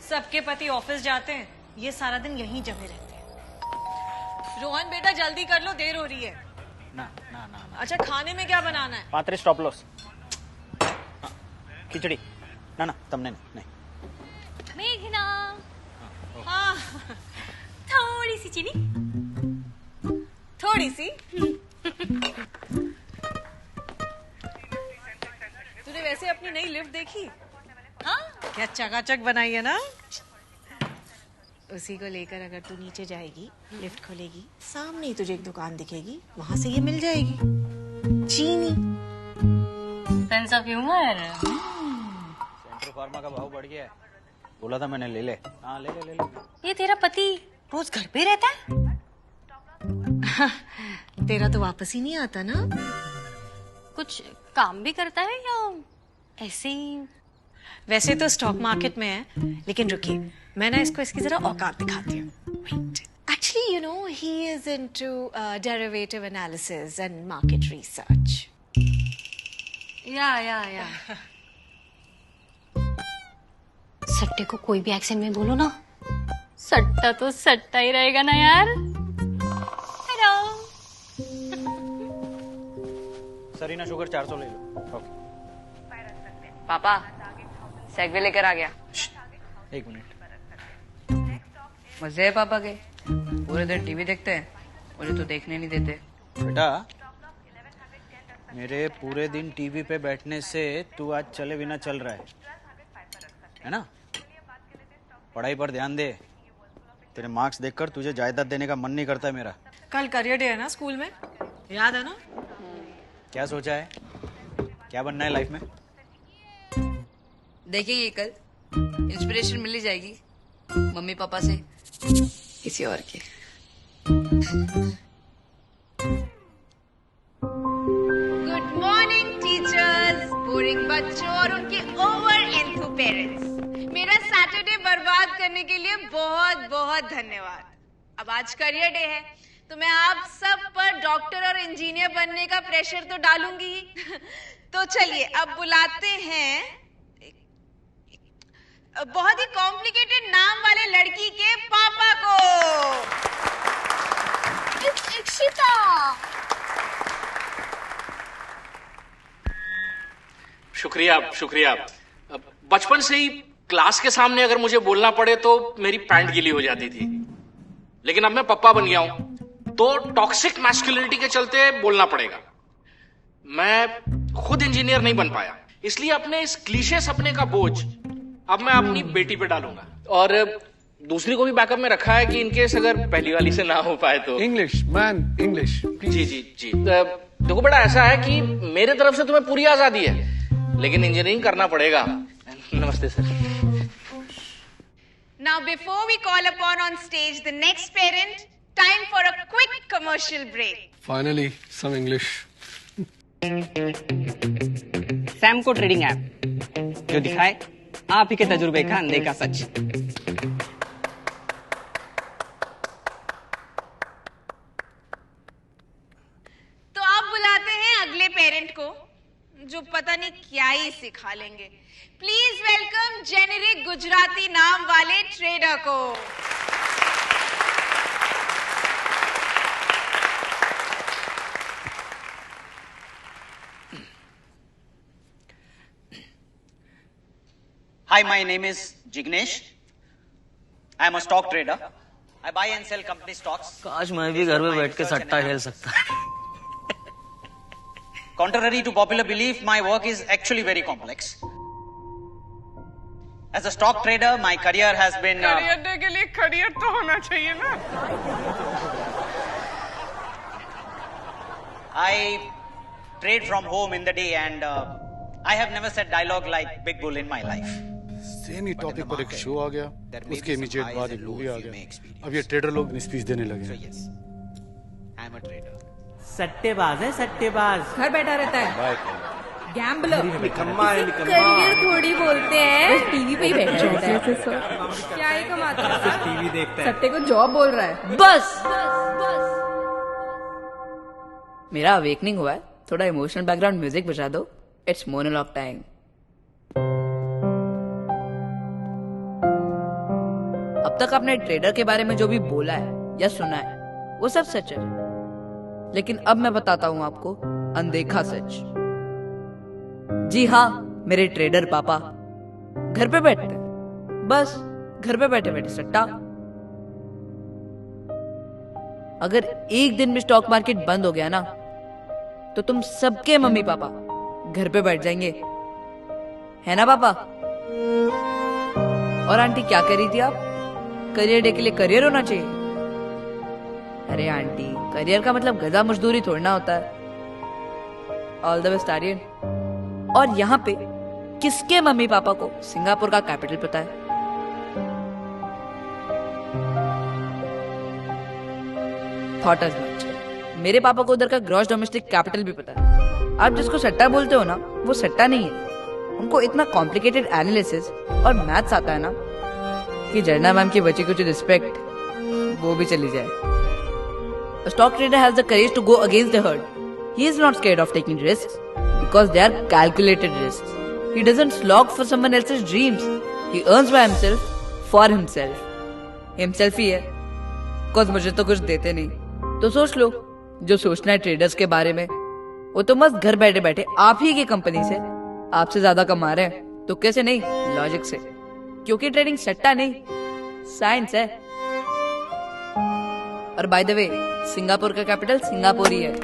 सबके पति ऑफिस जाते हैं, ये सारा दिन यहीं जमे रहते हैं। रोहन बेटा जल्दी कर लो, देर हो रही है। ना ना ना, ना। अच्छा खाने में क्या बनाना है? पात्री स्टॉप लॉस खिचड़ी ना ना तमने नहीं। मेघना हाँ थोड़ी सी चीनी, थोड़ी सी। तूने वैसे अपनी नई लिफ्ट देखी? हाँ क्या चकाचक बनाई है ना। उसी को लेकर अगर तू नीचे जाएगी, लिफ्ट खोलेगी, सामने ही तुझे एक दुकान दिखेगी, वहां से ये मिल जाएगी, चीनी। Sense of humour. Centro pharma का भाव बढ़ गया है, बोला था मैंने ले ले। हाँ ले ले ले ले। ये तेरा पति रोज घर पे रहता है? तेरा तो वापस ही नहीं आता ना। कुछ काम भी करता है या ऐसे ही? वैसे तो स्टॉक मार्केट में है, लेकिन रुकिए मैं ना इसको इसकी जरा औकात दिखाती हूँ। Actually, you know, he is into derivative analysis and market research. या सट्टे को कोई भी एक्सेंट में बोलो ना, सट्टा तो सट्टा ही रहेगा ना यार। हेलो सरीना शुगर 400 ले लो। ओके पापा सेगवे लेकर आ गया। एक मिनट। मजे है पापा के, पूरे दिन टीवी देखते हैं, मुझे तो देखने नहीं देते। बेटा मेरे पूरे दिन टीवी पे बैठने से तू आज चले बिना चल रहा है ना। पढ़ाई पर ध्यान दे, तेरे मार्क्स देखकर तुझे जायदाद देने का मन नहीं करता मेरा। कल करियर डे है ना स्कूल में, याद है ना? क्या सोचा है, क्या बनना है लाइफ में? देखेंगे कल, इंस्पिरेशन मिल ही जाएगी मम्मी पापा से, किसी और के। गुड मॉर्निंग टीचर्स, बोरिंग बच्चों और उनके ओवर एंथू पेरेंट्स। मेरा सैटरडे बर्बाद करने के लिए बहुत बहुत धन्यवाद। अब आज करियर डे है तो मैं आप सब पर डॉक्टर और इंजीनियर बनने का प्रेशर तो डालूंगी ही। तो चलिए अब बुलाते हैं बहुत ही कॉम्प्लिकेटेड नाम वाले लड़की के पापा को। इक्षिता। शुक्रिया शुक्रिया। बचपन से ही क्लास के सामने अगर मुझे बोलना पड़े तो मेरी पैंट गीली हो जाती थी, लेकिन अब मैं पप्पा बन गया हूं तो टॉक्सिक मैस्कुलिनिटी के चलते बोलना पड़ेगा। मैं खुद इंजीनियर नहीं बन पाया, इसलिए अपने इस क्लीशे सपने का बोझ अब मैं अपनी बेटी पे डालूंगा। और दूसरी को भी बैकअप में रखा है कि इनकेस अगर पहली वाली से ना हो पाए तो। English man English. जी जी जी। देखो बेटा, ऐसा है कि मेरे तरफ से तुम्हें पूरी आजादी है, लेकिन इंजीनियरिंग करना पड़ेगा। नमस्ते sir. Now before we call upon on stage the next parent, time for a quick commercial break. Finally some English. Samco trading app जो दिखाए आप ही के तजुर्बे का अनदेखा सच। तो आप बुलाते हैं अगले पेरेंट को जो पता नहीं क्या ही सिखा लेंगे। प्लीज वेलकम जेनेरिक गुजराती नाम वाले ट्रेडर को। Hi, my name is Jignesh. I am a stock trader. I buy and sell company stocks. काश मैं भी घर में बैठ के सट्टा खेल सकता। Contrary to popular belief, my work is actually very complex. As a stock trader, my career has been. Career के लिए करियर तो होना चाहिए ना। I trade from home in the day, and I have never said dialogue like Big Bull in my life. Same he topic पर एक show आ गया, उसके इमीडिएट बाद एक मूवी आ गया। अब ये ट्रेडर लोग स्पीच देने लगे। सट्टेबाज है सट्टेबाज। घर बैठा रहता है। गैम्बलर। निकम्मा है, निकम्मा। करियर थोड़ी बोलते हैं, टीवी पे ही बैठ जाता है। क्या ही कमाता है? टीवी देखता है। सट्टे को जॉब बोल रहा है। बस मेरा अवेकनिंग हुआ है, थोड़ा इमोशनल बैकग्राउंड म्यूजिक बजा दो। It's monologue time. अब तक आपने ट्रेडर के बारे में जो भी बोला है या सुना है वो सब सच है, लेकिन अब मैं बताता हूं आपको अनदेखा सच। जी हाँ, मेरे ट्रेडर पापा घर पे बैठते हैं, बस घर पे बैठे बैठे सट्टा। अगर एक दिन में स्टॉक मार्केट बंद हो गया ना तो तुम सबके मम्मी पापा घर पे बैठ जाएंगे, है ना पापा? और आंटी क्या कर रही थी आप? करियर डे के लिए करियर होना चाहिए। अरे आंटी, करियर का मतलब गधा मजदूरी थोड़ा ना होता है। All the best Aryan. और यहाँ पे किसके मम्मी पापा को सिंगापुर का कैपिटल पता है? Thought as much. मेरे पापा को उधर का ग्रॉस डोमेस्टिक कैपिटल भी पता है। आप जिसको सट्टा बोलते हो ना, वो सट्टा नहीं है। उनको इतना कॉम्प्लिकेटेड एनालिसिस और मैथ्स आता है ना कि जर्ना मैम की बची कुछ रिस्पेक्ट वो भी चली जाए। A stock trader has the courage to go against the herd. He is not scared of taking risks because they are calculated risks. He doesn't slog for someone else's dreams. He earns by himself for himself. Himself ही है, cause मुझे तो कुछ देते नहीं। तो सोच लो, जो सोचना है ट्रेडर्स के बारे में, वो तो मस्त घर बैठे बैठे आप ही की कंपनी से आपसे ज्यादा कमा रहे हैं। तो कैसे नहीं? लॉजिक से। क्योंकि ट्रेडिंग सट्टा नहीं, साइंस है। और बाय द वे, सिंगापुर का कैपिटल सिंगापुर ही है।